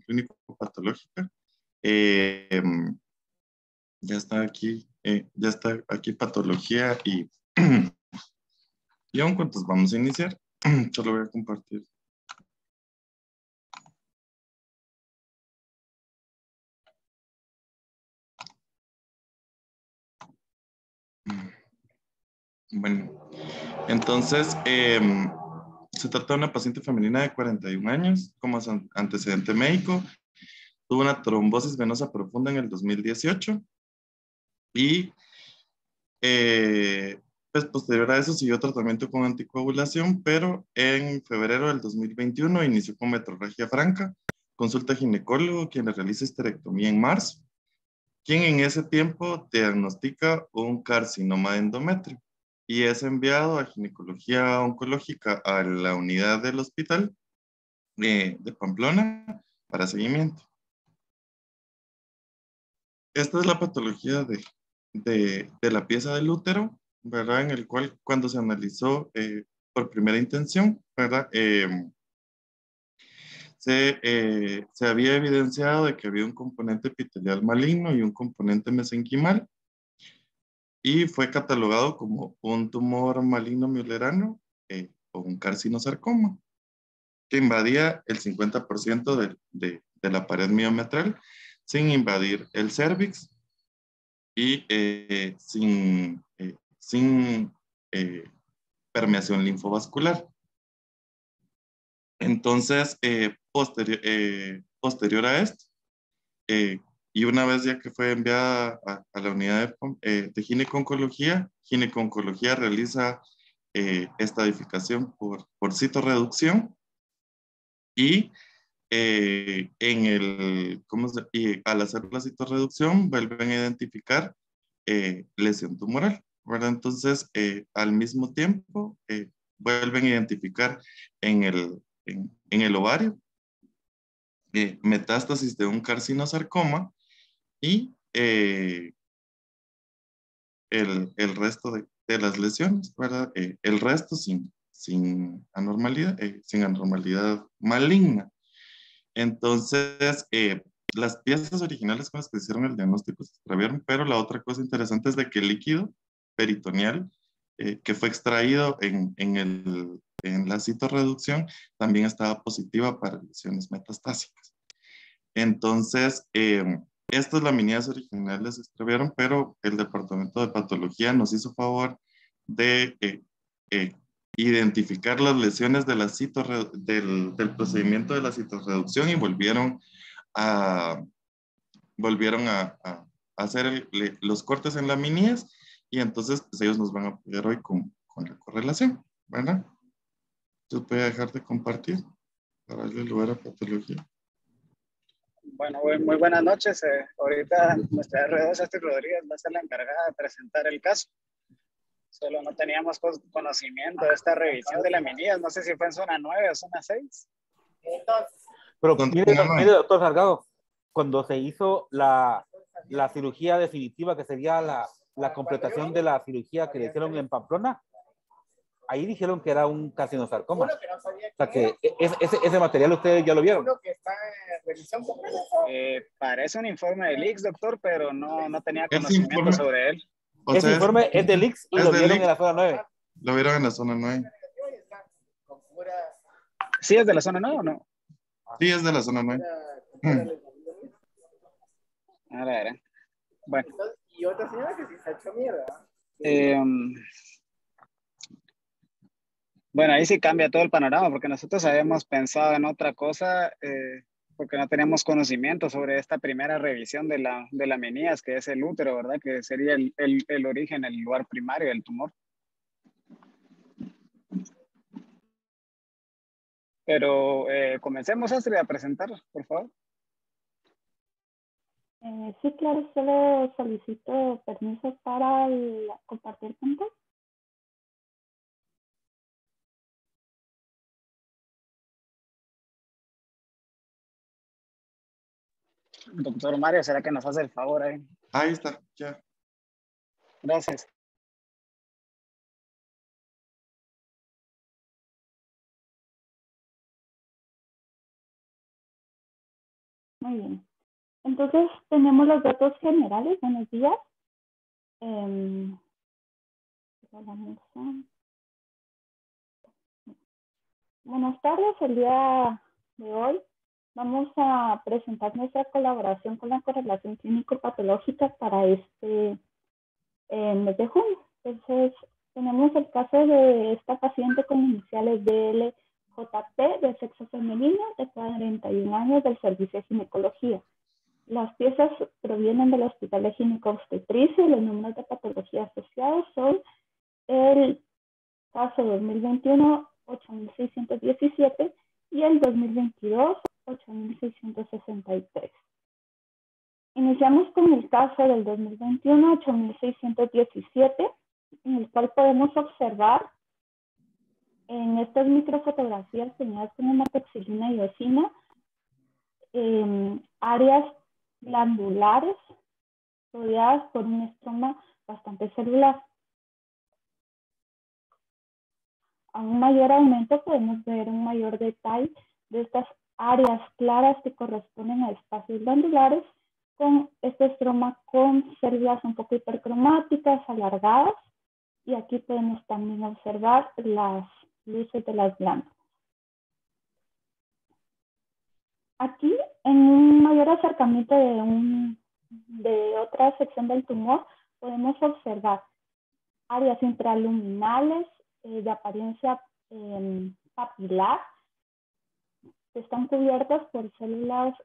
clínico patológica. Eh, em, ya está aquí patología y aún cuántos vamos a iniciar. Solo voy a compartir. Bueno, entonces se trata de una paciente femenina de 41 años como antecedente médico. Tuvo una trombosis venosa profunda en el 2018 y pues posterior a eso siguió tratamiento con anticoagulación, pero en febrero del 2021 inició con metrorragia franca, consulta ginecólogo, quien le realiza histerectomía en marzo, quien en ese tiempo diagnostica un carcinoma de endometrio y es enviado a ginecología oncológica a la unidad del hospital de Pamplona para seguimiento. Esta es la patología de la pieza del útero, ¿verdad? En el cual cuando se analizó por primera intención, ¿verdad? Se había evidenciado de que había un componente epitelial maligno y un componente mesenquimal y fue catalogado como un tumor maligno muellerano o un carcinosarcoma que invadía el 50% de la pared miometral sin invadir el cérvix y sin permeación linfovascular. Entonces, posterior a esto, y una vez ya que fue enviada a la unidad de gineco-oncología realiza estadificación por citorreducción y y al hacer la citorreducción vuelven a identificar lesión tumoral, ¿verdad? Entonces, al mismo tiempo, vuelven a identificar en el ovario metástasis de un carcinosarcoma y el resto de las lesiones, ¿verdad? El resto sin anormalidad maligna. Entonces, las piezas originales con las que hicieron el diagnóstico se extraviaron, pero la otra cosa interesante es de que el líquido peritoneal que fue extraído en la citorreducción también estaba positiva para lesiones metastásicas. Entonces, estas laminillas originales se extraviaron, pero el departamento de patología nos hizo favor de eh, identificar las lesiones de del procedimiento de la citorreducción y a, volvieron a hacer los cortes en laminillas y entonces pues, ellos nos van a apoyar hoy con la correlación, ¿verdad? Entonces voy a dejar de compartir para darle lugar a patología. Bueno, muy buenas noches. Ahorita nuestra R2, Astrid Rodríguez, va a ser la encargada de presentar el caso. Solo no teníamos conocimiento de esta revisión de laminillas. No sé si fue en zona 9 o zona 6. Pero mire, doctor Salgado, cuando se hizo la cirugía definitiva, que sería la completación de la cirugía que le hicieron en Pamplona, ahí dijeron que era un carcinosarcoma. O sea que ese material ustedes ya lo vieron. Parece un informe del IX, doctor, pero no tenía conocimiento sobre él. Ese informe es del IX y lo vieron en la zona 9. Lo vieron en la zona 9. ¿Sí es de la zona 9 o no? Sí, es de la zona 9. A ver. Bueno. Y otra señora que sí se ha hecho mierda. Bueno, ahí sí cambia todo el panorama, porque nosotros habíamos pensado en otra cosa, porque no teníamos conocimiento sobre esta primera revisión de la menías, que es el útero, ¿verdad? Que sería el origen, el lugar primario del tumor. Pero comencemos, Astrid, a presentar, por favor. Sí, claro, solo solicito permiso para compartir puntos. Doctor Mario, ¿será que nos hace el favor ahí? Ahí está, ya. Gracias. Muy bien. Entonces, tenemos los datos generales. Buenos días. Buenas tardes. El día de hoy vamos a presentar nuestra colaboración con la correlación clínico-patológica para este mes de junio. Entonces, tenemos el caso de esta paciente con iniciales DLJP, de sexo femenino, de 41 años, del servicio de ginecología. Las piezas provienen del Hospital de Gineco-Obstetricia y los números de patología asociados son el caso 2021, 8.617 y el 2022, 8.663. Iniciamos con el caso del 2021, 8.617, en el cual podemos observar en estas microfotografías tomadas con hematoxilina y eosina áreas glandulares rodeadas por un estroma bastante celular. A un mayor aumento podemos ver un mayor detalle de estas áreas claras que corresponden a espacios glandulares con este estroma con células un poco hipercromáticas, alargadas, y aquí podemos también observar las luces de las glándulas. Aquí, en un mayor acercamiento de otra sección del tumor, podemos observar áreas intraluminales de apariencia papilar, que están cubiertas por células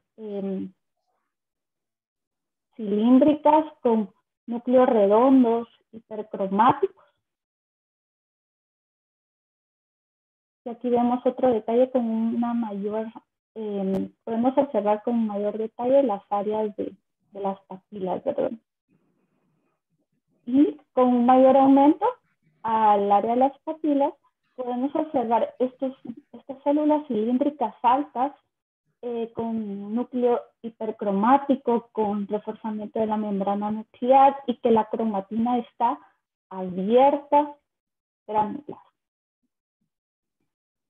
cilíndricas con núcleos redondos, hipercromáticos. Y aquí vemos otro detalle con una mayor, podemos observar con mayor detalle las áreas de las papilas, ¿verdad? Y con un mayor aumento al área de las papilas, podemos observar estas células cilíndricas altas con núcleo hipercromático, con reforzamiento de la membrana nuclear y que la cromatina está abierta, granular.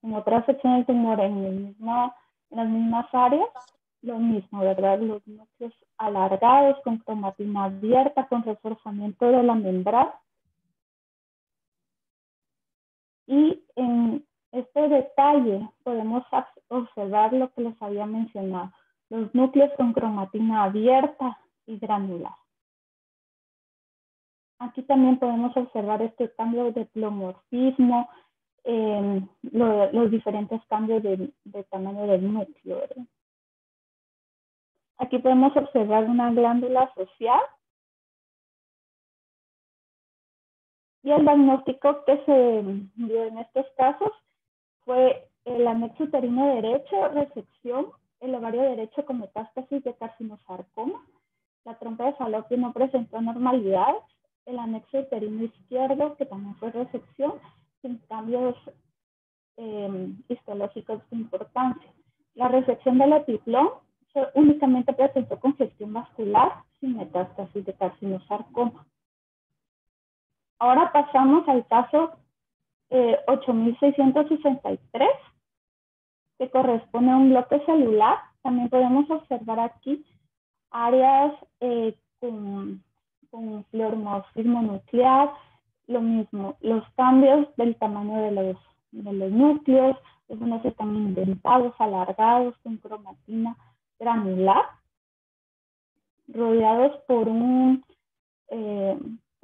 En otra sección del tumor, en las mismas áreas, lo mismo, ¿verdad? Los núcleos alargados con cromatina abierta, con reforzamiento de la membrana. Y en este detalle podemos observar lo que les había mencionado, los núcleos con cromatina abierta y granular. Aquí también podemos observar este cambio de pleomorfismo, los diferentes cambios de tamaño del núcleo, ¿verdad? Aquí podemos observar una glándula asociada. Y el diagnóstico que se dio en estos casos fue el anexo uterino derecho, resección, el ovario derecho con metástasis de carcinosarcoma, la trompa de falopio no presentó anormalidades, el anexo uterino izquierdo, que también fue resección, sin cambios histológicos de importancia. La resección del epiplón únicamente presentó congestión vascular sin metástasis de carcinosarcoma. Ahora pasamos al caso 8.663, que corresponde a un bloque celular. También podemos observar aquí áreas con pleomorfismo nuclear, lo mismo, los cambios del tamaño de los núcleos, algunos están indentados, alargados, con cromatina granular, rodeados por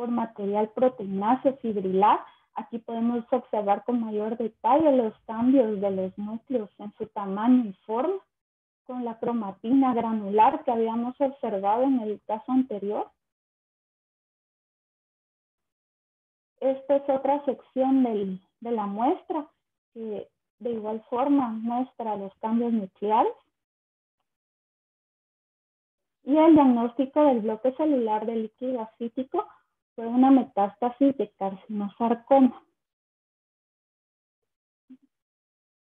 material proteináceo fibrilar. Aquí podemos observar con mayor detalle los cambios de los núcleos en su tamaño y forma, con la cromatina granular que habíamos observado en el caso anterior. Esta es otra sección de la muestra que de igual forma muestra los cambios nucleares. Y el diagnóstico del bloque celular del líquido ascítico fue una metástasis de carcinosarcoma.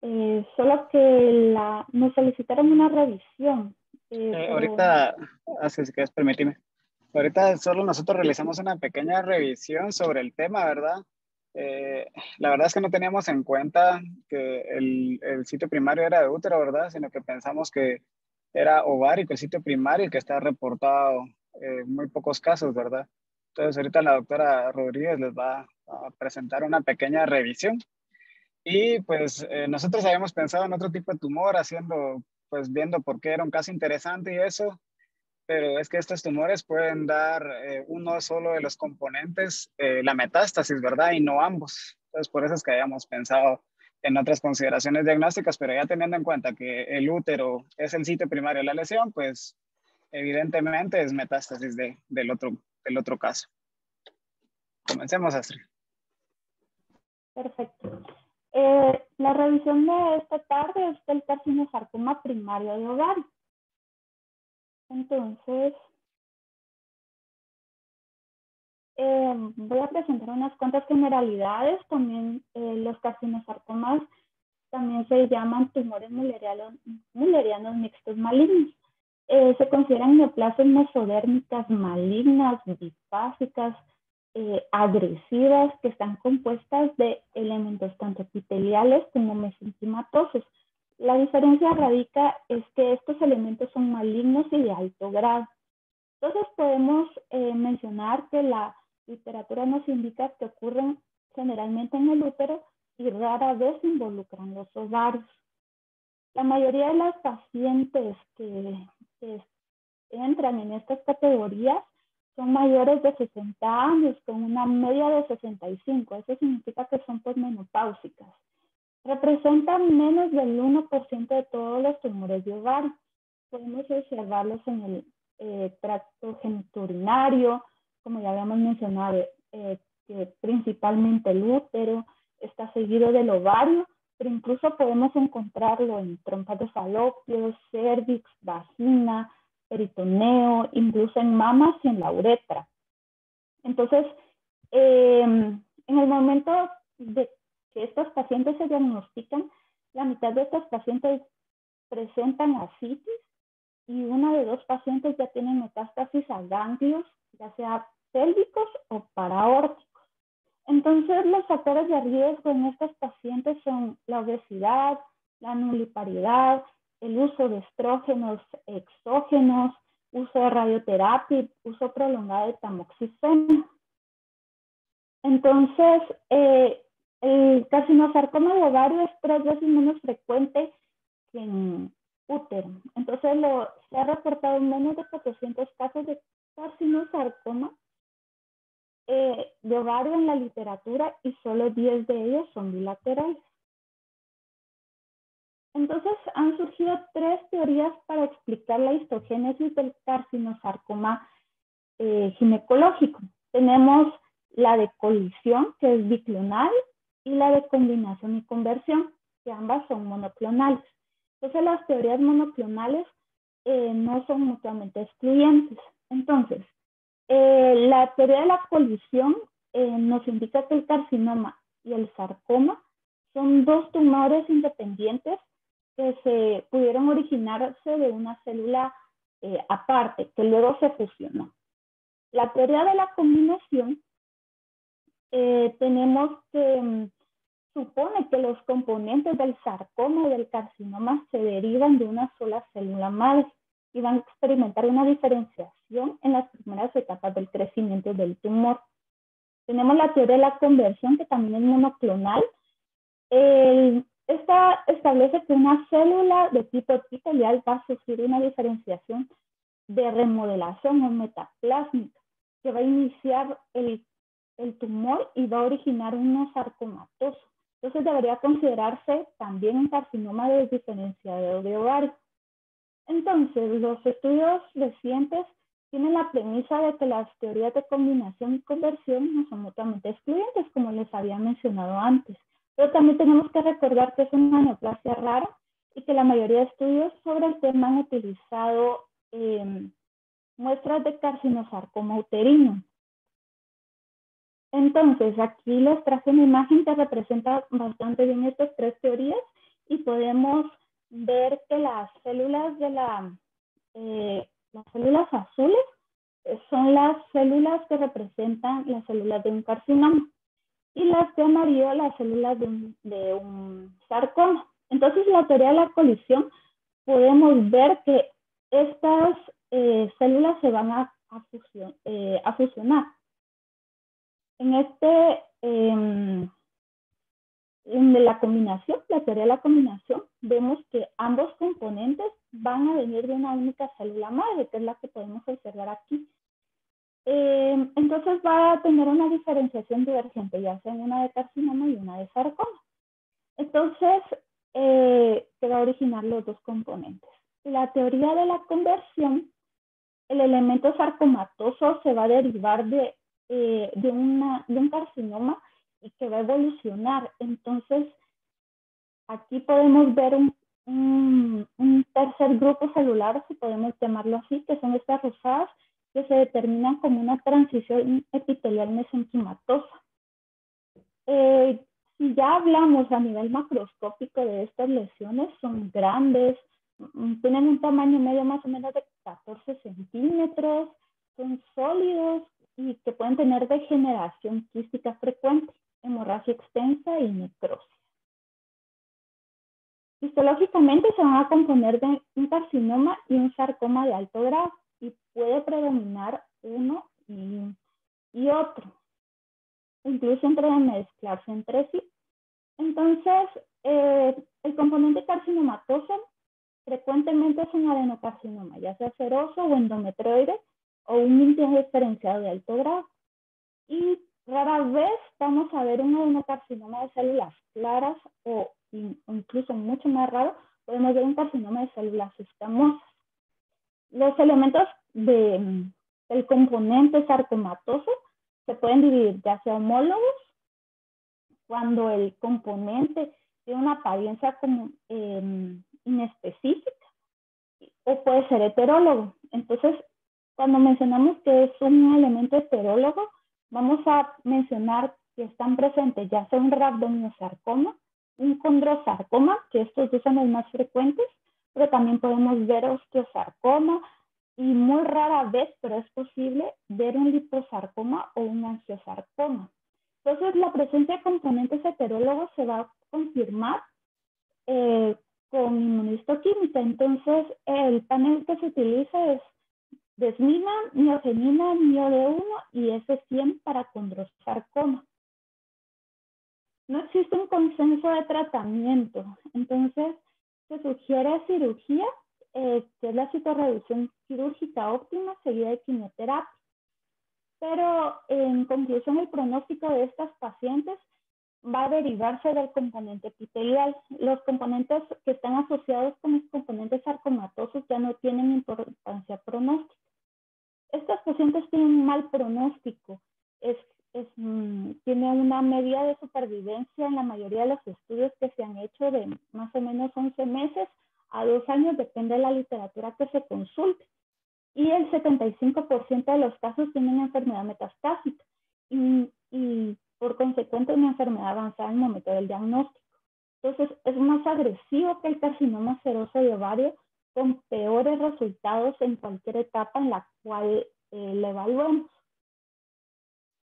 Solo que nos solicitaron una revisión. Ahorita, así que permíteme. Ahorita solo nosotros realizamos una pequeña revisión sobre el tema, ¿verdad? La verdad es que no teníamos en cuenta que el sitio primario era de útero, ¿verdad? Sino que pensamos que era ovárico, el sitio primario, que está reportado muy pocos casos, ¿verdad? Entonces ahorita la doctora Rodríguez les va a presentar una pequeña revisión. Y pues nosotros habíamos pensado en otro tipo de tumor, pues viendo por qué era un caso interesante y eso, pero es que estos tumores pueden dar uno solo de los componentes, la metástasis, ¿verdad? Y no ambos. Entonces por eso es que habíamos pensado en otras consideraciones diagnósticas, pero ya teniendo en cuenta que el útero es el sitio primario de la lesión, pues evidentemente es metástasis del otro caso. Comencemos, Astrid. Perfecto. La revisión de esta tarde es del carcinosarcoma primario de ovario. Entonces, voy a presentar unas cuantas generalidades. También los carcinosarcomas también se llaman tumores mullerianos mixtos malignos. Se consideran neoplasias mesodérmicas malignas, bifásicas, agresivas, que están compuestas de elementos tanto epiteliales como mesenquimatosos. La diferencia radica es que estos elementos son malignos y de alto grado. Entonces podemos mencionar que la literatura nos indica que ocurren generalmente en el útero y rara vez involucran los ovarios. La mayoría de las pacientes que entran en estas categorías son mayores de 60 años, con una media de 65. Eso significa que son posmenopáusicas. Representan menos del 1% de todos los tumores de ovario. Podemos observarlos en el tracto genitourinario, como ya habíamos mencionado, que principalmente el útero está seguido del ovario, pero incluso podemos encontrarlo en trompas de falopio, cervix, vagina, peritoneo, incluso en mamas y en la uretra. Entonces, en el momento de que estos pacientes se diagnostican, la mitad de estos pacientes presentan ascitis y una de 2 pacientes ya tienen metástasis a ganglios, ya sea pélvicos o paraórticos. Entonces, los factores de riesgo en estos pacientes son la obesidad, la nulliparidad, el uso de estrógenos exógenos, uso de radioterapia, uso prolongado de tamoxifeno. Entonces, el carcinosarcoma de ovario es 3 veces menos frecuente que en útero. Entonces, se ha reportado menos de 400 casos de carcinosarcoma de ovario en la literatura y solo 10 de ellos son bilaterales. Entonces, han surgido 3 teorías para explicar la histogénesis del carcinosarcoma ginecológico. Tenemos la de colisión, que es biclonal, y la de combinación y conversión, que ambas son monoclonales. Entonces, las teorías monoclonales no son mutuamente excluyentes. Entonces, la teoría de la colisión nos indica que el carcinoma y el sarcoma son 2 tumores independientes que pudieron originarse de una célula aparte, que luego se fusionó. La teoría de la combinación tenemos que supone que los componentes del sarcoma y del carcinoma se derivan de una sola célula madre y van a experimentar una diferenciación en las primeras etapas del crecimiento del tumor. Tenemos la teoría de la conversión, que también es monoclonal. Esta establece que una célula de tipo epitelial va a sufrir una diferenciación de remodelación o metaplásmica, que va a iniciar el tumor y va a originar unos sarcomatosos. Entonces debería considerarse también un carcinoma desdiferenciado de ovario. Entonces, los estudios recientes tienen la premisa de que las teorías de combinación y conversión no son mutuamente excluyentes, como les había mencionado antes. Pero también tenemos que recordar que es una neoplasia rara y que la mayoría de estudios sobre el tema han utilizado muestras de carcinosarcoma uterino. Entonces, aquí les traje una imagen que representa bastante bien estas 3 teorías y podemos ver que las células de las células azules son las células que representan las células de un carcinoma y las de amarillo las células de un sarcoma. Entonces, la teoría de la colisión, podemos ver que estas células se van a fusionar. En la combinación, la teoría de la combinación, vemos que ambos componentes van a venir de una única célula madre, que es la que podemos observar aquí. Entonces va a tener una diferenciación divergente, ya sea una de carcinoma y una de sarcoma. Entonces, se va a originar los dos componentes. La teoría de la conversión, el elemento sarcomatoso se va a derivar de un carcinoma y que va a evolucionar. Entonces, aquí podemos ver un tercer grupo celular, si podemos llamarlo así, que son estas rosadas, que se determinan como una transición epitelial mesenquimatosa. Si ya hablamos a nivel macroscópico de estas lesiones, son grandes, tienen un tamaño medio más o menos de 14 centímetros, son sólidos y que pueden tener degeneración quística frecuente, hemorragia extensa y necrosis. Histológicamente se van a componer de un carcinoma y un sarcoma de alto grado y puede predominar uno y otro, incluso entre mezclarse entre sí. Entonces, el componente carcinomatoso frecuentemente es un adenocarcinoma, ya sea seroso o endometrioide o un indiferenciado de alto grado. Y rara vez vamos a ver un adenocarcinoma de células claras o incluso mucho más raro, podemos ver un carcinoma de células escamosas. Los elementos del componente sarcomatoso se pueden dividir ya sea homólogos, cuando el componente tiene una apariencia como inespecífica, o puede ser heterólogo. Entonces, cuando mencionamos que es un elemento heterólogo, vamos a mencionar que están presentes ya sea un rhabdomyosarcoma, un condrosarcoma, que estos dos son los más frecuentes, pero también podemos ver osteosarcoma y muy rara vez, pero es posible, ver un liposarcoma o un angiosarcoma. Entonces, la presencia de componentes heterólogos se va a confirmar con inmunistoquímica. Entonces, el panel que se utiliza es desmina, miogenina, MioD1 y S100 para condrosarcoma. No existe un consenso de tratamiento, entonces se sugiere cirugía, que es la citorreducción quirúrgica óptima seguida de quimioterapia. Pero en conclusión, el pronóstico de estas pacientes va a derivarse del componente epitelial. Los componentes que están asociados con los componentes sarcomatosos ya no tienen importancia pronóstica. Estas pacientes tienen un mal pronóstico. Tiene una medida de supervivencia en la mayoría de los estudios que se han hecho de más o menos 11 meses a 2 años, depende de la literatura que se consulte. Y el 75% de los casos tienen enfermedad metastásica y por consecuente una enfermedad avanzada en el momento del diagnóstico. Entonces es más agresivo que el carcinoma seroso de ovario, con peores resultados en cualquier etapa en la cual le evaluemos.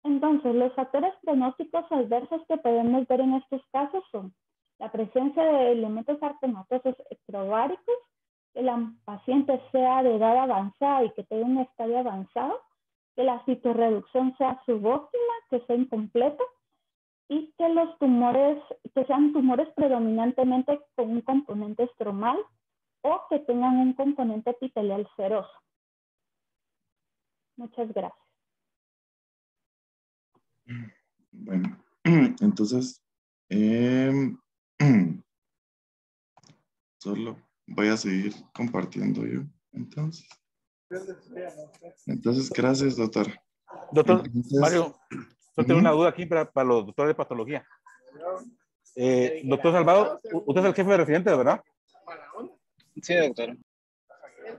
Entonces, los factores pronósticos adversos que podemos ver en estos casos son la presencia de elementos sarcomatosos extraováricos, que la paciente sea de edad avanzada y que tenga un estadio avanzado, que la citorreducción sea subóptima, que sea incompleta, y que los tumores, que sean tumores predominantemente con un componente estromal o que tengan un componente epitelial seroso. Muchas gracias. Bueno, entonces, solo voy a seguir compartiendo yo. Entonces, gracias, doctor. Doctor Mario, yo tengo una duda aquí para los doctores de patología. Doctor Salvador, usted es el jefe de residentes, ¿verdad? Sí, doctor.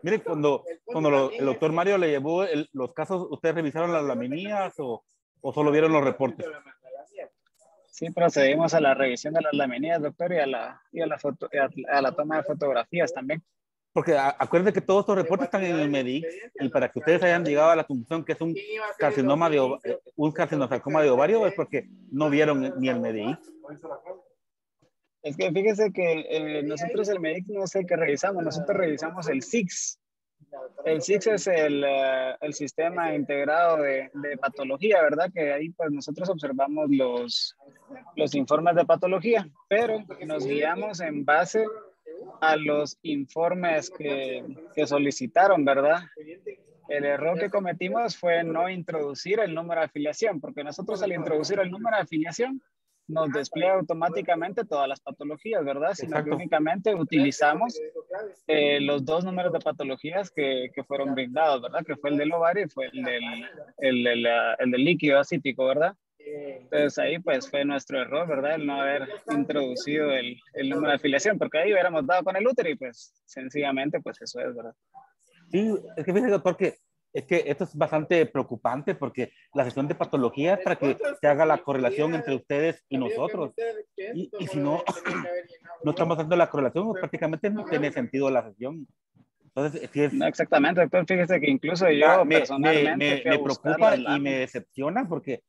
Mire, cuando el doctor Mario le llevó los casos, ¿ustedes revisaron las laminías o solo vieron los reportes? Sí, procedimos a la revisión de las laminías, doctor, y a la toma de fotografías también. Porque acuérdense que todos estos reportes están en el MEDIX y para que ustedes hayan llegado a la conclusión que es un carcinosarcoma de ovario es porque no vieron ni el MEDIX. Es que fíjese que nosotros el MEDIX no es el que revisamos, nosotros revisamos el SIX. El SIX es el sistema integrado de patología, ¿verdad? Que ahí pues nosotros observamos los informes de patología, pero nos guiamos en base a los informes que solicitaron, ¿verdad? El error que cometimos fue no introducir el número de afiliación, porque nosotros al introducir el número de afiliación nos despliega automáticamente todas las patologías, ¿verdad? Sino que únicamente utilizamos los dos números de patologías que fueron brindados, ¿verdad? Que fue el del ovario y fue el del líquido acítico, ¿verdad? Entonces ahí pues fue nuestro error, ¿verdad? El no haber introducido el número de afiliación, porque ahí hubiéramos dado con el útero y pues sencillamente pues eso es, ¿verdad? Sí, es que fíjese, doctor, que es que esto es bastante preocupante porque la sesión de patología es para que se haga la correlación entre ustedes y nosotros. Y si no, no estamos haciendo la correlación, pues prácticamente no tiene sentido la sesión. Entonces, sí es, no, exactamente, doctor. Fíjese que incluso yo personalmente me preocupa y me decepciona porque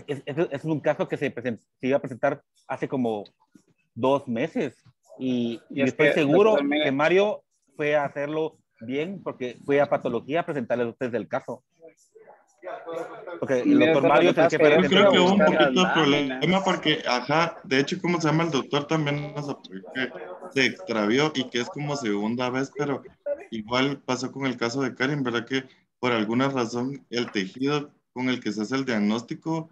es un caso que se iba a presentar hace como 2 meses y estoy seguro que Mario fue a hacerlo bien porque fue a patología a presentarles a ustedes el caso. Porque el doctor Mario es el jefe de... Yo creo que hubo un poquito de problema porque, ajá, de hecho, ¿cómo se llama? El doctor también nos apoyó que se extravió y que es como segunda vez, pero igual pasó con el caso de Karin, ¿verdad? Que por alguna razón el tejido con el que se hace el diagnóstico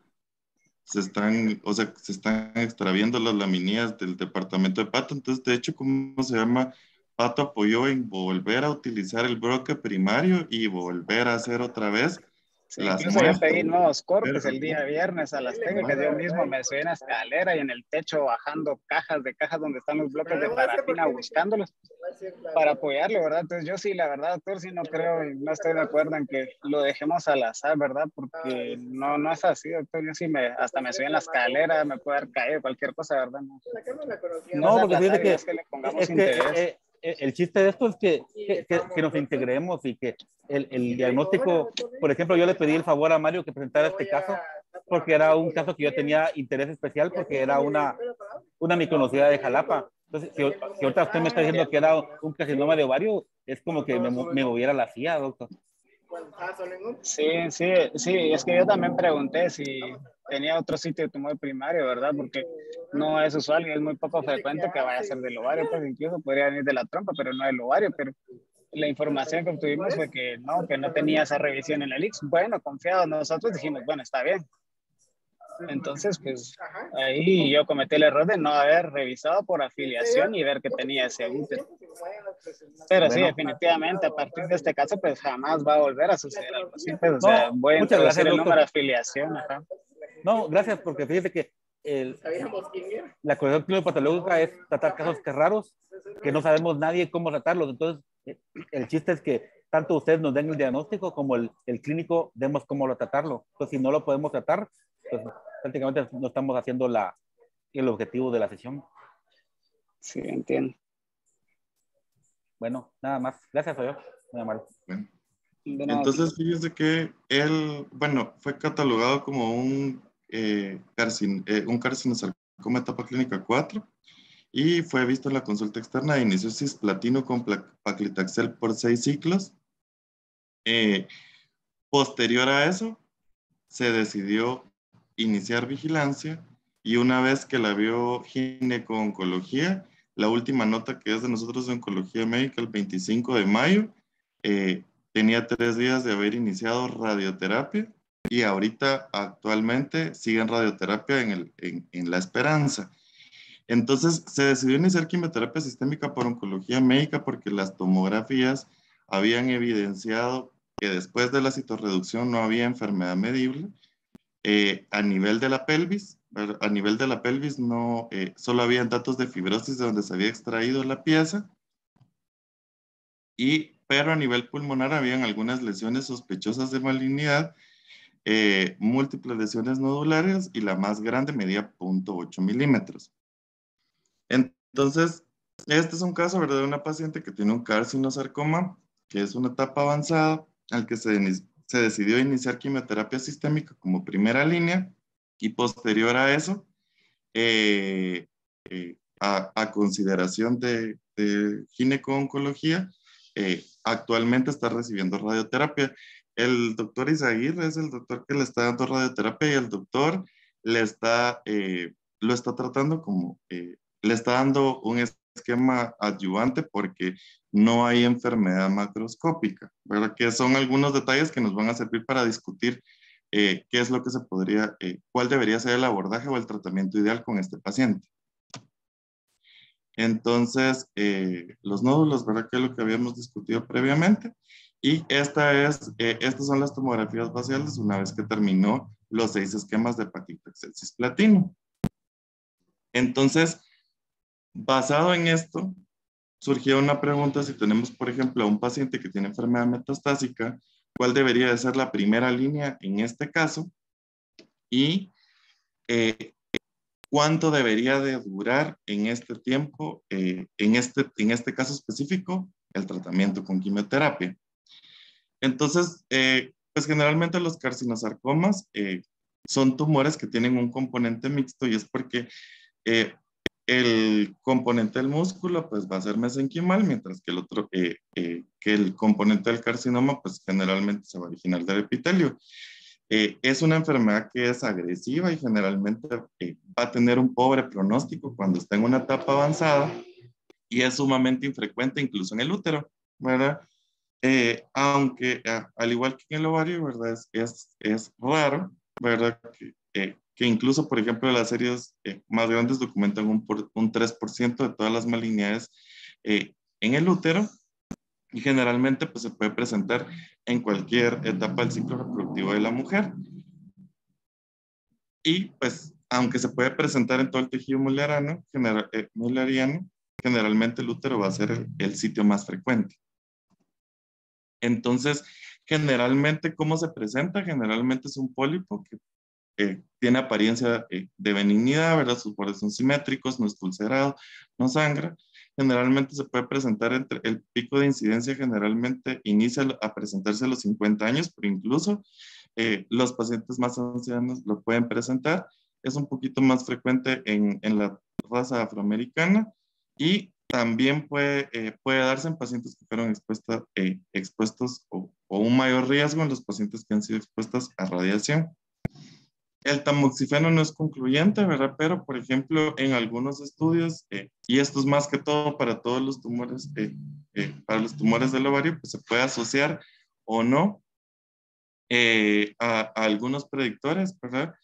se están extraviendo las laminillas del departamento de Pato. Entonces, de hecho, ¿cómo se llama? Pato apoyó en volver a utilizar el broque primario y volver a hacer otra vez sí, las incluso muestras. Yo pedí nuevos cortes el día viernes a las técnicas. Yo mismo me subí en la escalera y en el techo bajando cajas donde están los bloques de parafina buscándolos para apoyarlo, ¿verdad? Entonces yo sí, la verdad, doctor, sí no creo y no estoy de acuerdo en que lo dejemos al azar, ¿verdad? Porque no es así, doctor. Yo sí hasta me subí en la escalera, me puede haber caído cualquier cosa, ¿verdad? No, porque fíjate que, le pongamos interés. El chiste de esto es que nos integremos y que el diagnóstico, por ejemplo, yo le pedí el favor a Mario que presentara este caso porque era un caso que yo tenía interés especial porque era una micronocidad de Jalapa. Entonces, si ahorita usted me está diciendo que era un carcinoma de ovario, es como que me moviera la silla, doctor. Sí, es que yo también pregunté si tenía otro sitio de tumor primario, ¿verdad? Porque no es usual y es muy poco frecuente que vaya a ser del ovario, pues incluso podría venir de la trompa, pero no del ovario, pero la información que obtuvimos fue que no tenía esa revisión en el IX. Bueno, confiados nosotros dijimos, bueno, está bien. Entonces, pues ahí yo cometí el error de no haber revisado por afiliación y ver que tenía ese útero. Pero sí, definitivamente, a partir de este caso, pues jamás va a volver a suceder algo así. Pues, o sea, voy a introducir el número de afiliación. Ajá. No, gracias, porque fíjese que la correlación clínico-patológica es tratar casos que raros, que no sabemos nadie cómo tratarlos. Entonces, el chiste es que tanto ustedes nos den el diagnóstico como el clínico demos cómo tratarlo. Entonces, si no lo podemos tratar, pues prácticamente no estamos haciendo el objetivo de la sesión. Sí, entiendo. Bueno, nada más. Gracias, soy yo. Muy amable. Bueno. Entonces, fíjese que él, bueno, fue catalogado como un carcinosarcoma etapa clínica 4 y fue visto en la consulta externa de inicio cisplatino con paclitaxel por 6 ciclos. Posterior a eso, se decidió iniciar vigilancia y una vez que la vio gineco-oncología, la última nota que es de nosotros de oncología médica, el 25 de mayo, tenía 3 días de haber iniciado radioterapia y ahorita actualmente sigue en radioterapia en La Esperanza. Entonces se decidió iniciar quimioterapia sistémica por oncología médica porque las tomografías habían evidenciado que después de la citorreducción no había enfermedad medible. A nivel de la pelvis, no, solo habían datos de fibrosis de donde se había extraído la pieza, pero a nivel pulmonar habían algunas lesiones sospechosas de malignidad, múltiples lesiones nodulares y la más grande medía 0.8 milímetros. Entonces, este es un caso, ¿verdad?, de una paciente que tiene un carcinosarcoma, que es una etapa avanzada, al que se decidió iniciar quimioterapia sistémica como primera línea y posterior a eso, a consideración de gineco-oncología, actualmente está recibiendo radioterapia. El doctor Izaguirre es el doctor que le está dando radioterapia y el doctor le está, lo está tratando como, le está dando un esquema adyuvante porque no hay enfermedad macroscópica, ¿verdad? Que son algunos detalles que nos van a servir para discutir qué es lo que se podría, cuál debería ser el abordaje o el tratamiento ideal con este paciente. Entonces, los nódulos, ¿verdad? Que es lo que habíamos discutido previamente. Y estas son las tomografías faciales una vez que terminó los 6 esquemas de paclitaxel platino. Entonces, basado en esto, surgió una pregunta si tenemos, por ejemplo, a un paciente que tiene enfermedad metastásica, ¿cuál debería de ser la primera línea en este caso? Y ¿cuánto debería de durar en este tiempo, en este caso específico, el tratamiento con quimioterapia? Entonces, pues generalmente los carcinosarcomas son tumores que tienen un componente mixto y es porque el componente del músculo pues va a ser mesenquimal, mientras que que el componente del carcinoma pues generalmente se va a originar del epitelio. Es una enfermedad que es agresiva y generalmente va a tener un pobre pronóstico cuando está en una etapa avanzada y es sumamente infrecuente incluso en el útero, ¿verdad? Aunque al igual que en el ovario, ¿verdad? Es raro, ¿verdad? Que incluso, por ejemplo, las series más grandes documentan un 3% de todas las malignidades en el útero y generalmente pues, se puede presentar en cualquier etapa del ciclo reproductivo de la mujer. Y pues, aunque se puede presentar en todo el tejido mulleriano, generalmente el útero va a ser el sitio más frecuente. Entonces, generalmente, ¿cómo se presenta? Generalmente es un pólipo que tiene apariencia de benignidad, ¿verdad? Sus bordes son simétricos, no es ulcerado, no sangra. Generalmente se puede presentar entre el pico de incidencia, generalmente inicia a presentarse a los 50 años, pero incluso los pacientes más ancianos lo pueden presentar. Es un poquito más frecuente en la raza afroamericana y también puede darse en pacientes que fueron expuestos o un mayor riesgo en los pacientes que han sido expuestos a radiación. El tamoxifeno no es concluyente, ¿verdad? Pero, por ejemplo, en algunos estudios, y esto es más que todo para todos los tumores, para los tumores del ovario, pues se puede asociar o no a algunos predictores, ¿verdad?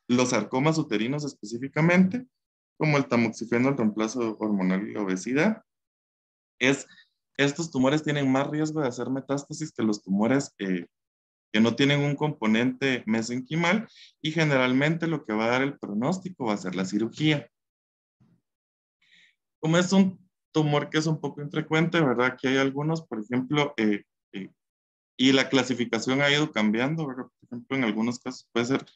Los sarcomas uterinos específicamente, como el tamoxifeno, el reemplazo hormonal y la obesidad, estos tumores tienen más riesgo de hacer metástasis que los tumores que no tienen un componente mesenquimal y generalmente lo que va a dar el pronóstico va a ser la cirugía. Como es un tumor que es un poco infrecuente, ¿verdad? Aquí hay algunos, por ejemplo, y la clasificación ha ido cambiando, ¿verdad? Por ejemplo, en algunos casos puede ser,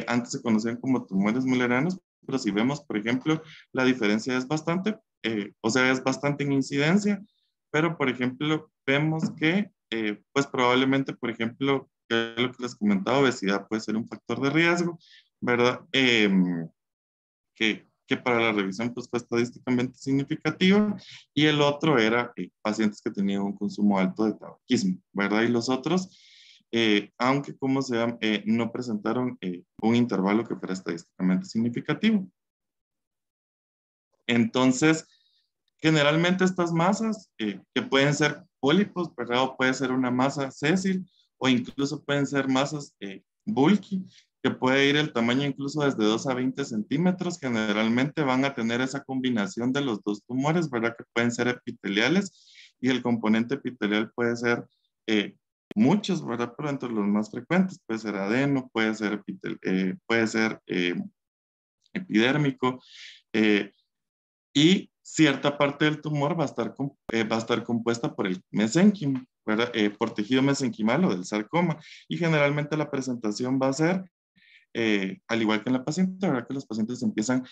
antes se conocían como tumores mullerianos, pero si vemos, por ejemplo, la diferencia es bastante, o sea, es bastante en incidencia, pero, por ejemplo, vemos que, pues probablemente, por ejemplo, lo que les comentaba, obesidad puede ser un factor de riesgo, ¿verdad? Que para la revisión pues fue estadísticamente significativo y el otro era pacientes que tenían un consumo alto de tabaquismo, ¿verdad? Y los otros, aunque como sea, no presentaron un intervalo que fuera estadísticamente significativo. Entonces, generalmente estas masas, que pueden ser pólipos, ¿verdad? O puede ser una masa sésil, o incluso pueden ser masas bulky, que puede ir el tamaño incluso desde 2 a 20 centímetros, generalmente van a tener esa combinación de los dos tumores, ¿verdad? Que pueden ser epiteliales, y el componente epitelial puede ser muchos, ¿verdad? Pero entre los más frecuentes puede ser adeno, puede ser epidérmico, y cierta parte del tumor va a estar compuesta por el mesenquim, ¿verdad? Por tejido mesenquimal o del sarcoma. Y generalmente la presentación va a ser, al igual que en la paciente, ¿verdad? Que los pacientes empiezan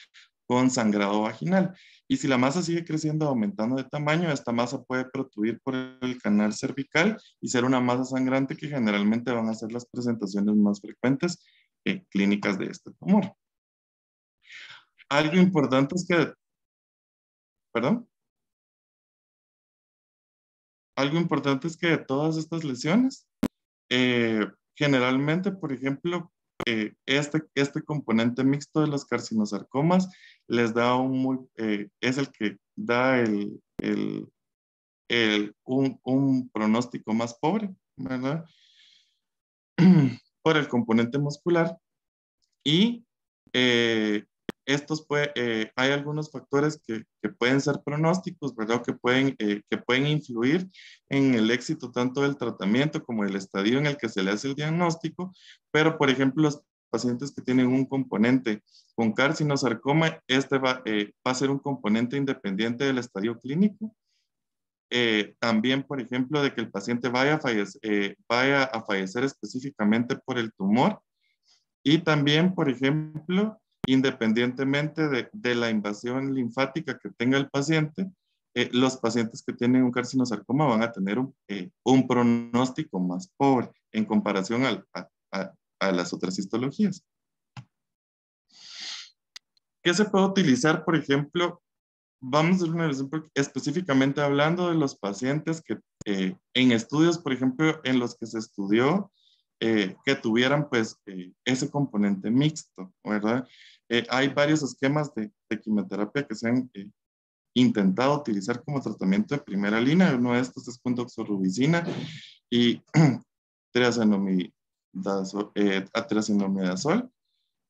con sangrado vaginal. Y si la masa sigue creciendo, aumentando de tamaño, esta masa puede protruir por el canal cervical y ser una masa sangrante que generalmente van a ser las presentaciones más frecuentes clínicas de este tumor. Algo importante es que, perdón. algo importante es que de todas estas lesiones, generalmente, por ejemplo, este componente mixto de los carcinosarcomas les da es el que da un pronóstico más pobre, ¿verdad? Por el componente muscular. Y hay algunos factores que pueden ser pronósticos, ¿verdad? Que pueden influir en el éxito tanto del tratamiento como el estadio en el que se le hace el diagnóstico, pero por ejemplo, los pacientes que tienen un componente con carcinosarcoma, este va a ser un componente independiente del estadio clínico. También, por ejemplo, de que el paciente vaya a fallecer específicamente por el tumor. Y también, por ejemplo, independientemente de la invasión linfática que tenga el paciente, los pacientes que tienen un carcinosarcoma van a tener un pronóstico más pobre en comparación a las otras histologías. ¿Qué se puede utilizar, por ejemplo? Vamos a hacer un ejemplo específicamente hablando de los pacientes que en estudios, por ejemplo, en los que se estudió que tuvieran pues ese componente mixto, ¿verdad? Hay varios esquemas de quimioterapia que se han intentado utilizar como tratamiento de primera línea. Uno de estos es con doxorubicina y triazonomidazol,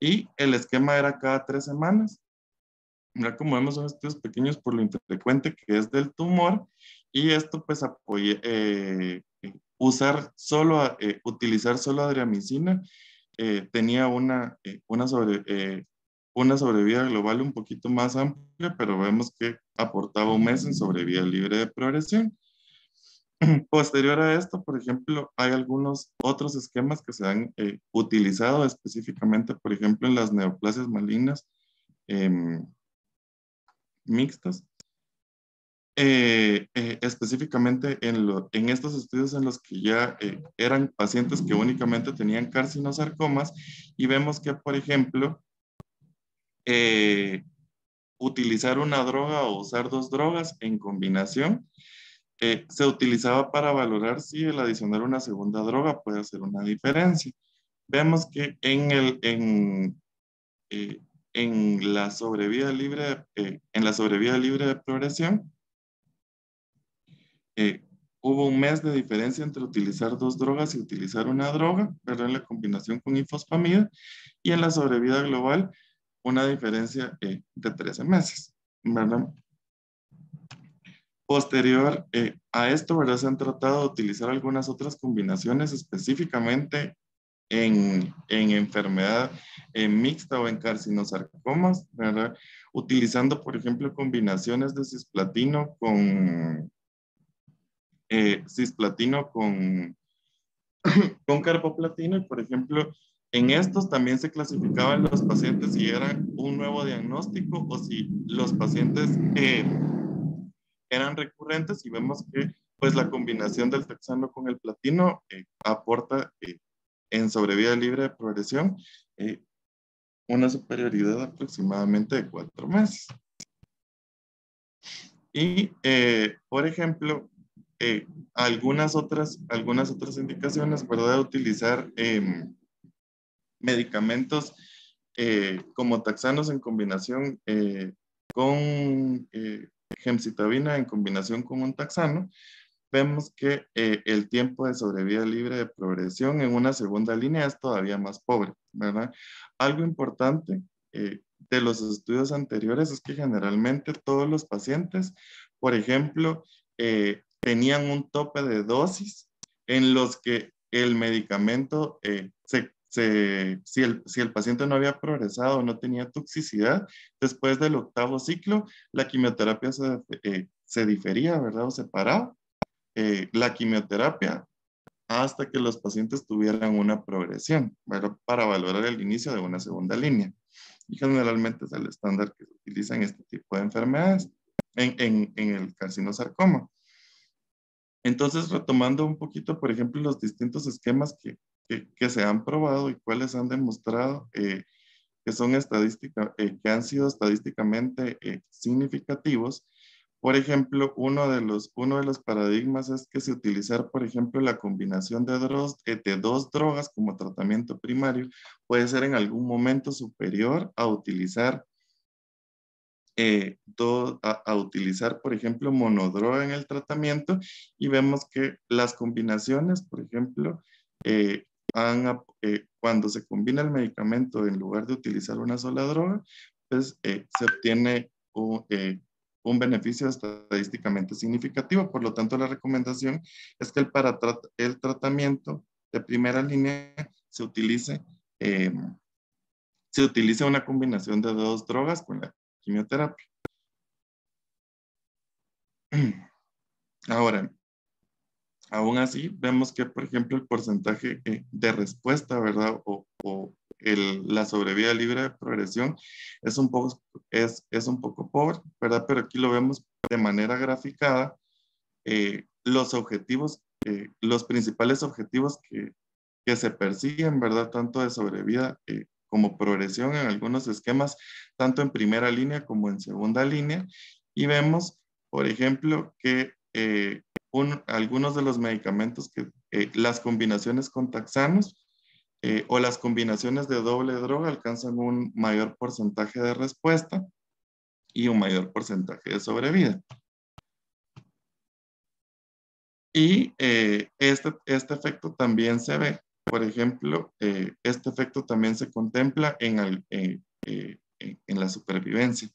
y el esquema era cada 3 semanas. Mira, como vemos, son estudios pequeños por lo infrecuente que es del tumor, y esto pues utilizar solo adriamicina tenía una sobrevida global un poquito más amplia, pero vemos que aportaba un mes en sobrevida libre de progresión. Posterior a esto, por ejemplo, hay algunos otros esquemas que se han utilizado específicamente, por ejemplo, en las neoplasias malignas mixtas. Específicamente en estos estudios en los que ya eran pacientes que únicamente tenían carcinosarcomas, y vemos que, por ejemplo, utilizar una droga o usar 2 drogas en combinación se utilizaba para valorar si el adicionar una segunda droga puede hacer una diferencia. Vemos que en la sobrevida libre de progresión, hubo un mes de diferencia entre utilizar 2 drogas y utilizar una droga, pero en la combinación con ifosfamida, y en la sobrevida global, una diferencia de 13 meses, ¿verdad? Posterior a esto, ¿verdad? Se han tratado de utilizar algunas otras combinaciones específicamente en enfermedad mixta o en carcinosarcomas, ¿verdad? Utilizando, por ejemplo, combinaciones de cisplatino con carboplatino, y por ejemplo, en estos también se clasificaban los pacientes si era un nuevo diagnóstico o si los pacientes eran recurrentes, y vemos que pues la combinación del taxano con el platino aporta en sobrevida libre de progresión una superioridad aproximadamente de 4 meses. Y, por ejemplo, algunas otras indicaciones, ¿verdad? De utilizar medicamentos como taxanos en combinación con gemcitabina en combinación con un taxano. Vemos que el tiempo de sobrevida libre de progresión en una segunda línea es todavía más pobre, ¿verdad? Algo importante de los estudios anteriores es que generalmente todos los pacientes, por ejemplo, tenían un tope de dosis en los que el medicamento, si el paciente no había progresado o no tenía toxicidad, después del 8º ciclo, la quimioterapia se difería, ¿verdad? O se paraba la quimioterapia hasta que los pacientes tuvieran una progresión, ¿verdad? Para valorar el inicio de una segunda línea. Y generalmente es el estándar que se utiliza en este tipo de enfermedades, en el carcinosarcoma. Entonces, retomando un poquito, por ejemplo, los distintos esquemas que se han probado y cuáles han demostrado que han sido estadísticamente significativos, Por ejemplo, uno de los paradigmas es que se utilizar, por ejemplo, la combinación de dos drogas como tratamiento primario puede ser en algún momento superior a utilizar, utilizar, por ejemplo, monodroga en el tratamiento, y vemos que las combinaciones, por ejemplo, cuando se combina el medicamento en lugar de utilizar una sola droga, pues se obtiene un beneficio estadísticamente significativo. Por lo tanto, la recomendación es que el tratamiento de primera línea se utilice una combinación de dos drogas con la quimioterapia. Ahora, aún así, vemos que, por ejemplo, el porcentaje de respuesta, ¿verdad? La sobrevida libre de progresión es un poco pobre, ¿verdad? Pero aquí lo vemos de manera graficada. Los principales objetivos que se persiguen, ¿verdad? Tanto de sobrevida como progresión en algunos esquemas, tanto en primera línea como en segunda línea. Y vemos, por ejemplo, que algunos de los medicamentos las combinaciones con taxanos o las combinaciones de doble droga alcanzan un mayor porcentaje de respuesta y un mayor porcentaje de sobrevida. Y este efecto también se ve, por ejemplo, este efecto también se contempla en la supervivencia.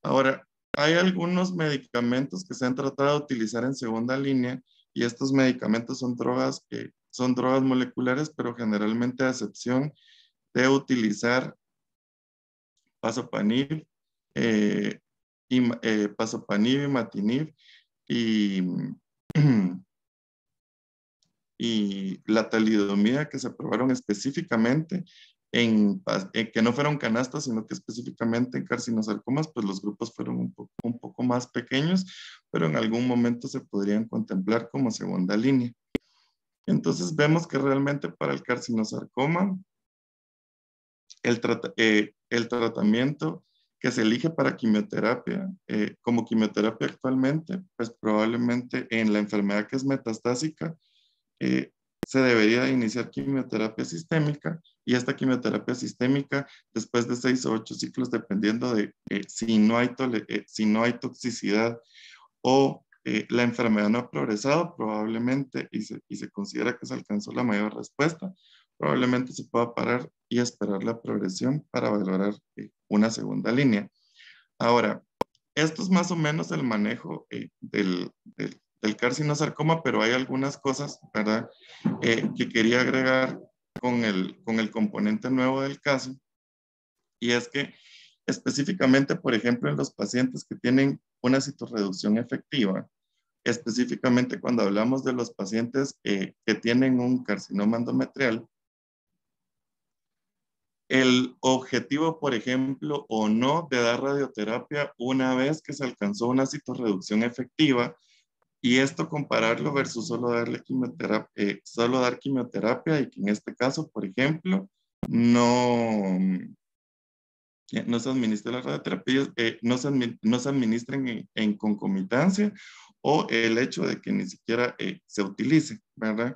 Ahora, hay algunos medicamentos que se han tratado de utilizar en segunda línea, y estos medicamentos son drogas moleculares, pero generalmente a excepción de utilizar pazopanib, imatinib y la talidomida, que se aprobaron específicamente que no fueron canastas, sino que específicamente en carcinosarcomas, pues los grupos fueron un poco más pequeños, pero en algún momento se podrían contemplar como segunda línea. Entonces vemos que realmente para el carcinosarcoma, el tratamiento que se elige para quimioterapia, como quimioterapia actualmente, pues probablemente en la enfermedad que es metastásica, se debería iniciar quimioterapia sistémica, y esta quimioterapia sistémica, después de 6 o 8 ciclos, dependiendo de si no hay toxicidad o la enfermedad no ha progresado, probablemente, y se considera que se alcanzó la mayor respuesta, probablemente se pueda parar y esperar la progresión para valorar una segunda línea. Ahora, esto es más o menos el manejo del carcinosarcoma, pero hay algunas cosas, ¿verdad?, que quería agregar con el componente nuevo del caso, y es que específicamente, por ejemplo, en los pacientes que tienen una citorreducción efectiva, específicamente cuando hablamos de los pacientes que tienen un carcinoma endometrial, el objetivo, por ejemplo, o no de dar radioterapia una vez que se alcanzó una citorreducción efectiva, y esto compararlo versus solo dar quimioterapia, y que en este caso, por ejemplo, no se administra la radioterapia, no se administren en concomitancia, o el hecho de que ni siquiera se utilice, ¿verdad?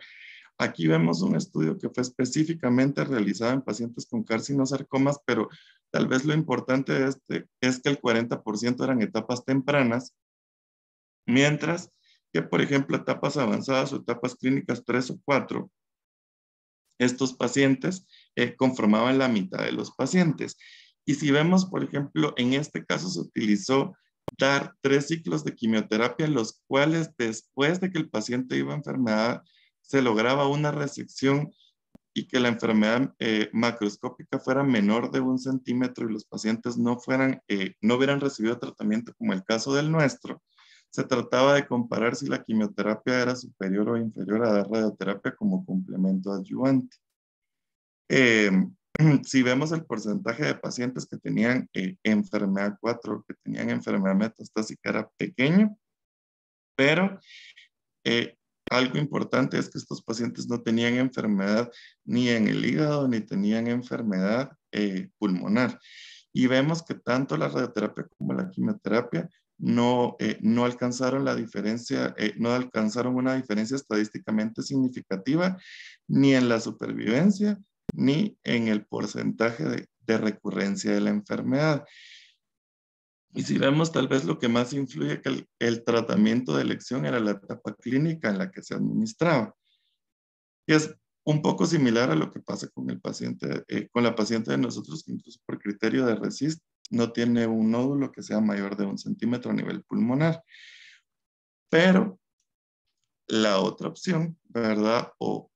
Aquí vemos un estudio que fue específicamente realizado en pacientes con carcinosarcomas, pero tal vez lo importante de este es que el 40% eran etapas tempranas, mientras que, por ejemplo, etapas avanzadas o etapas clínicas 3 o 4, estos pacientes conformaban la mitad de los pacientes. Y si vemos, por ejemplo, en este caso se utilizó dar 3 ciclos de quimioterapia, los cuales después de que el paciente iba a enfermedad, se lograba una resección y que la enfermedad macroscópica fuera menor de 1 centímetro y los pacientes no hubieran recibido tratamiento como el caso del nuestro. Se trataba de comparar si la quimioterapia era superior o inferior a dar radioterapia como complemento adyuvante. Si vemos el porcentaje de pacientes que tenían enfermedad 4, que tenían enfermedad metastásica, era pequeño, pero algo importante es que estos pacientes no tenían enfermedad ni en el hígado, ni tenían enfermedad pulmonar. Y vemos que tanto la radioterapia como la quimioterapia no alcanzaron la diferencia, no alcanzaron una diferencia estadísticamente significativa ni en la supervivencia ni en el porcentaje de recurrencia de la enfermedad. Y si vemos, tal vez lo que más influye que el tratamiento de elección era la etapa clínica en la que se administraba. Y es un poco similar a lo que pasa con el paciente, con la paciente de nosotros, que incluso por criterio de RECIST no tiene un nódulo que sea mayor de 1 centímetro a nivel pulmonar. Pero la otra opción, ¿verdad? O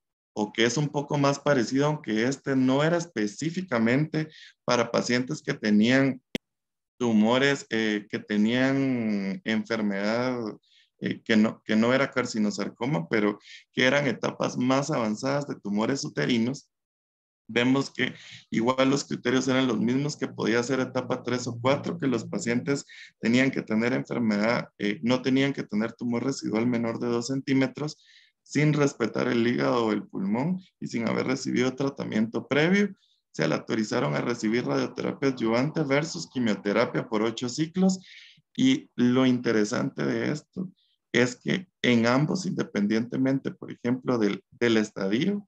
que es un poco más parecido, aunque este no era específicamente para pacientes que tenían tumores, que tenían enfermedad, que no era carcinosarcoma, pero que eran etapas más avanzadas de tumores uterinos. Vemos que igual los criterios eran los mismos, que podía ser etapa 3 o 4, que los pacientes tenían que tener enfermedad, no tenían que tener tumor residual menor de 2 centímetros, sin respetar el hígado o el pulmón y sin haber recibido tratamiento previo. Se le autorizaron a recibir radioterapia adyuvante versus quimioterapia por 8 ciclos. Y lo interesante de esto es que en ambos, independientemente, por ejemplo, del estadio,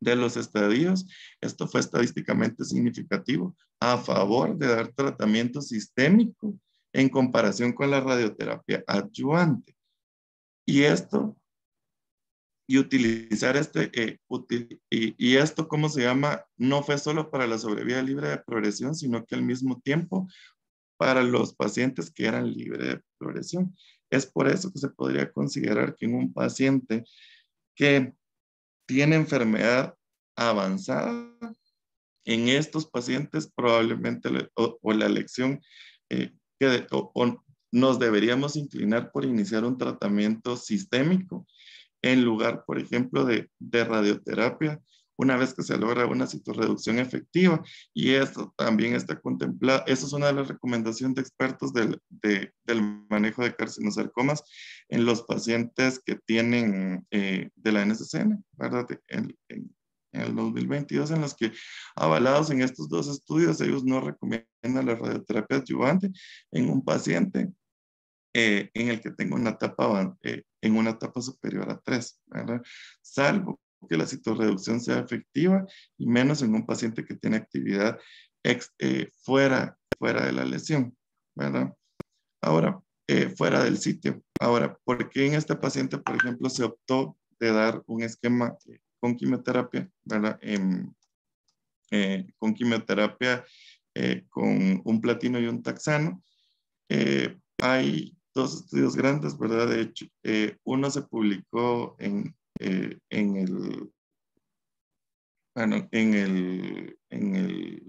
de los estadios, esto fue estadísticamente significativo a favor de dar tratamiento sistémico en comparación con la radioterapia adyuvante. Y esto, y utilizar y esto, ¿cómo se llama? No fue solo para la sobrevida libre de progresión, sino que al mismo tiempo para los pacientes que eran libres de progresión. Es por eso que se podría considerar que en un paciente que tiene enfermedad avanzada, en estos pacientes probablemente la elección o nos deberíamos inclinar por iniciar un tratamiento sistémico en lugar, por ejemplo, de radioterapia, una vez que se logra una citorreducción efectiva. Y esto también está contemplado, eso es una de las recomendaciones de expertos del manejo de carcinosarcomas en los pacientes que tienen de la NSCN, ¿verdad? En el 2022, en los que, avalados en estos dos estudios, ellos no recomiendan la radioterapia adyuvante en un paciente en el que tenga una etapa, en una etapa superior a 3, ¿verdad? Salvo que la citorreducción sea efectiva y menos en un paciente que tiene actividad fuera de la lesión, ¿verdad? Ahora, fuera del sitio. Ahora, ¿por qué en este paciente, por ejemplo, se optó de dar un esquema con quimioterapia, ¿verdad? Con quimioterapia con un platino y un taxano? Hay dos estudios grandes, ¿verdad? De hecho, uno se publicó en el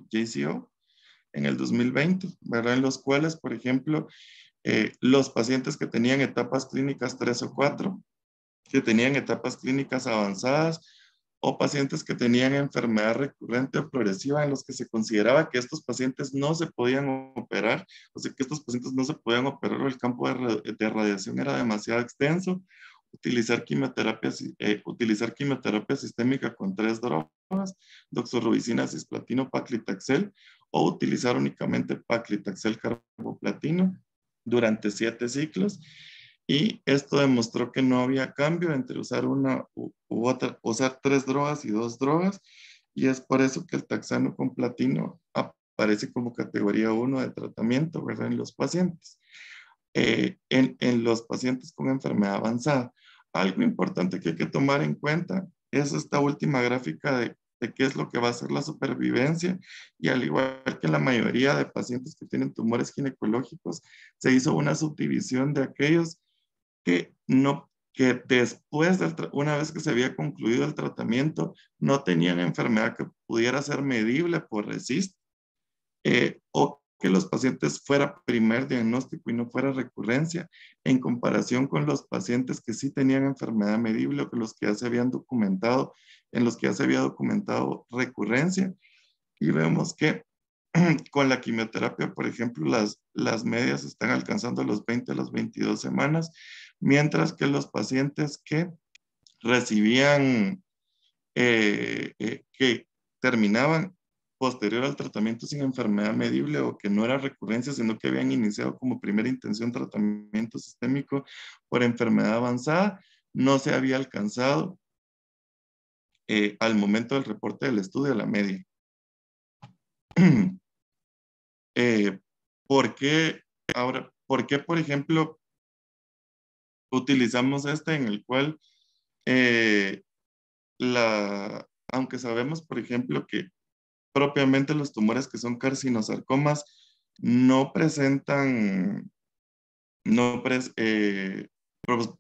JCO en el 2020, ¿verdad? En los cuales, por ejemplo, los pacientes que tenían etapas clínicas 3 o 4, que tenían etapas clínicas avanzadas, o pacientes que tenían enfermedad recurrente o progresiva, en los que se consideraba que estos pacientes no se podían operar, o sea, que estos pacientes no se podían operar o el campo de radiación era demasiado extenso. Utilizar quimioterapia sistémica con 3 drogas, doxorubicina, cisplatino, paclitaxel, o utilizar únicamente paclitaxel carboplatino durante 7 ciclos. Y esto demostró que no había cambio entre usar una u otra, usar 3 drogas y 2 drogas. Y es por eso que el taxano con platino aparece como categoría 1 de tratamiento, ¿verdad? En los pacientes. En los pacientes con enfermedad avanzada. Algo importante que hay que tomar en cuenta es esta última gráfica de qué es lo que va a ser la supervivencia, y al igual que la mayoría de pacientes que tienen tumores ginecológicos, se hizo una subdivisión de aquellos que después, una vez que se había concluido el tratamiento, no tenían enfermedad que pudiera ser medible por RECIST, o que los pacientes fuera primer diagnóstico y no fuera recurrencia, en comparación con los pacientes que sí tenían enfermedad medible o que los que ya se habían documentado, en los que ya se había documentado recurrencia. Y vemos que con la quimioterapia, por ejemplo, las medias están alcanzando los 20 a las 22 semanas, mientras que los pacientes que recibían, que terminaban posterior al tratamiento sin enfermedad medible o que no era recurrencia, sino que habían iniciado como primera intención tratamiento sistémico por enfermedad avanzada, no se había alcanzado al momento del reporte del estudio la media. ¿Por qué ahora, por ejemplo, utilizamos este en el cual aunque sabemos, por ejemplo, que propiamente los tumores que son carcinosarcomas no presentan,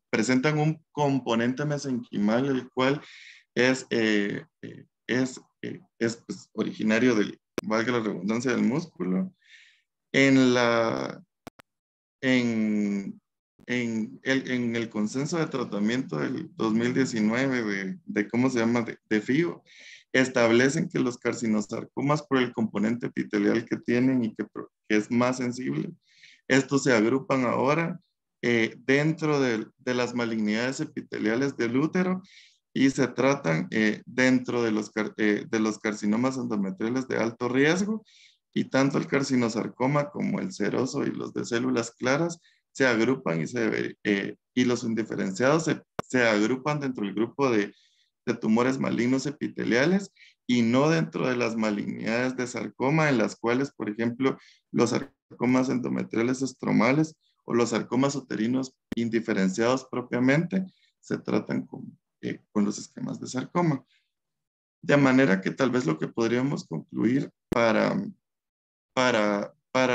presentan un componente mesenquimal, el cual es pues, originario del, valga la redundancia, del músculo. En el consenso de tratamiento del 2019 de ¿cómo se llama? De FIO, establecen que los carcinosarcomas por el componente epitelial que tienen y que es más sensible, estos se agrupan ahora dentro de las malignidades epiteliales del útero y se tratan dentro de los carcinomas endometriales de alto riesgo, y tanto el carcinosarcoma como el seroso y los de células claras se agrupan y los indiferenciados se agrupan dentro del grupo de tumores malignos epiteliales y no dentro de las malignidades de sarcoma, en las cuales, por ejemplo, los sarcomas endometriales estromales o los sarcomas uterinos indiferenciados propiamente se tratan con los esquemas de sarcoma. De manera que tal vez lo que podríamos concluir para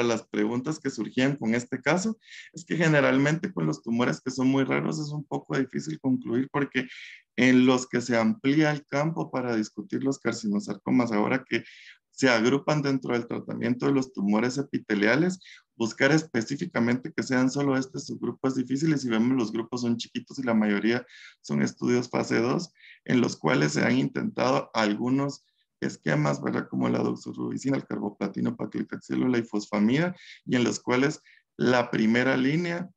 las preguntas que surgían con este caso es que generalmente con los tumores que son muy raros es un poco difícil concluir, porque en los que se amplía el campo para discutir los carcinosarcomas, ahora que se agrupan dentro del tratamiento de los tumores epiteliales, buscar específicamente que sean solo este subgrupo es difícil, y si vemos los grupos son chiquitos y la mayoría son estudios fase 2 en los cuales se han intentado algunos esquemas, ¿verdad? Como la doxorubicina, el carboplatino, paclitaxel, la ifosfamida, y en los cuales la primera línea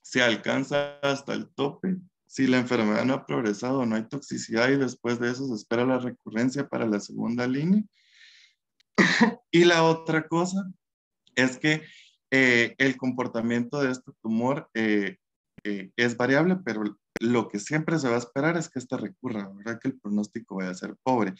se alcanza hasta el tope. Si la enfermedad no ha progresado, no hay toxicidad, y después de eso se espera la recurrencia para la segunda línea. Y la otra cosa es que el comportamiento de este tumor es variable, pero lo que siempre se va a esperar es que este recurra, ¿verdad? Que el pronóstico vaya a ser pobre.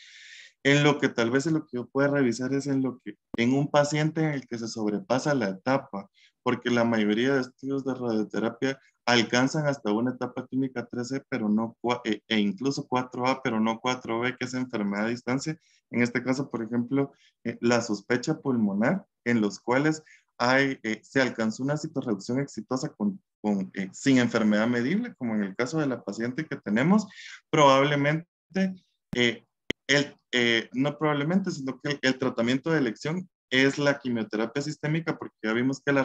En lo que tal vez en lo que yo pueda revisar es en un paciente en el que se sobrepasa la etapa, porque la mayoría de estudios de radioterapia alcanzan hasta una etapa clínica 3E, pero no, e incluso 4A, pero no 4B, que es enfermedad a distancia. En este caso, por ejemplo, la sospecha pulmonar, en los cuales se alcanzó una citorreducción exitosa sin enfermedad medible, como en el caso de la paciente que tenemos, probablemente no probablemente, sino que el tratamiento de elección es la quimioterapia sistémica, porque ya vimos que la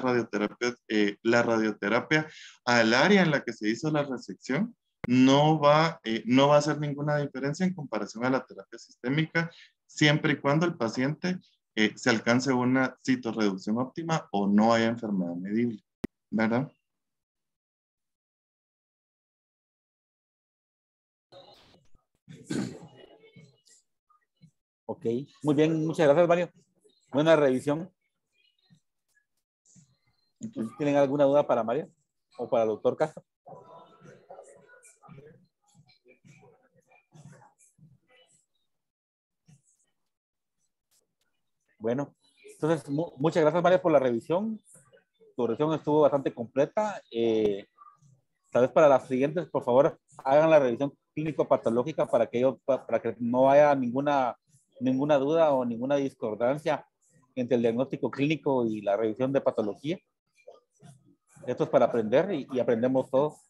radioterapia al área en la que se hizo la resección no va a hacer ninguna diferencia en comparación a la terapia sistémica, siempre y cuando el paciente se alcance una citorreducción óptima o no haya enfermedad medible, ¿verdad? Ok, muy bien, muchas gracias, Mario. Buena revisión. ¿Tienen alguna duda para Mario o para el doctor Castro? Bueno, entonces muchas gracias, Mario, por la revisión. Tu revisión estuvo bastante completa. Tal vez para las siguientes, por favor, hagan la revisión clínico-patológica para que no haya ninguna duda o ninguna discordancia entre el diagnóstico clínico y la revisión de patología. Esto es para aprender y aprendemos todos.